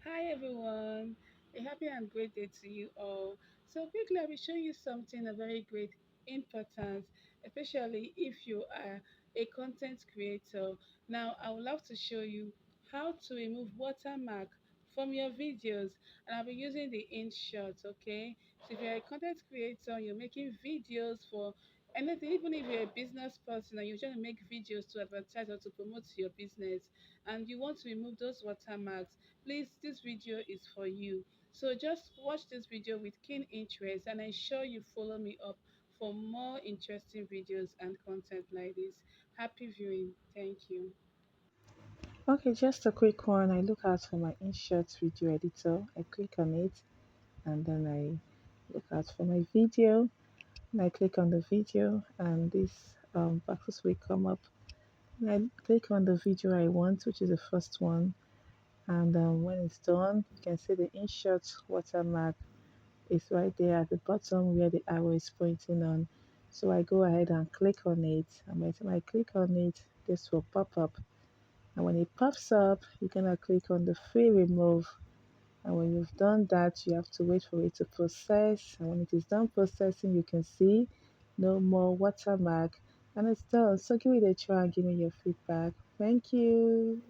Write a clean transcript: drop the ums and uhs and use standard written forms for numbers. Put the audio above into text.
Hi everyone, a happy and great day to you all. So quickly, I will show you something of very great importance, especially if you are a content creator. Now, I would love to show you how to remove watermark from your videos, and I'll be using the InShot. Okay, so if you're a content creator, you're making videos for anything, even if you're a business person and you're trying to make videos to advertise or to promote your business, and you want to remove those watermarks, please, this video is for you. So just watch this video with keen interest and ensure you follow me up for more interesting videos and content like this. Happy viewing. Thank you. Okay, just a quick one. I look out for my InShot video editor. I click on it and then I look out for my video. And I click on the video and this boxes will come up. And I click on the video I want, which is the first one. And when it's done, you can see the InShot watermark is right there at the bottom where the arrow is pointing on. So I go ahead and click on it. And by the time I click on it, this will pop up. And when it pops up, you're gonna click on the free remove. And when you've done that, you have to wait for it to process. And when it is done processing, you can see no more watermark. And it's done. So give it a try and give me your feedback. Thank you.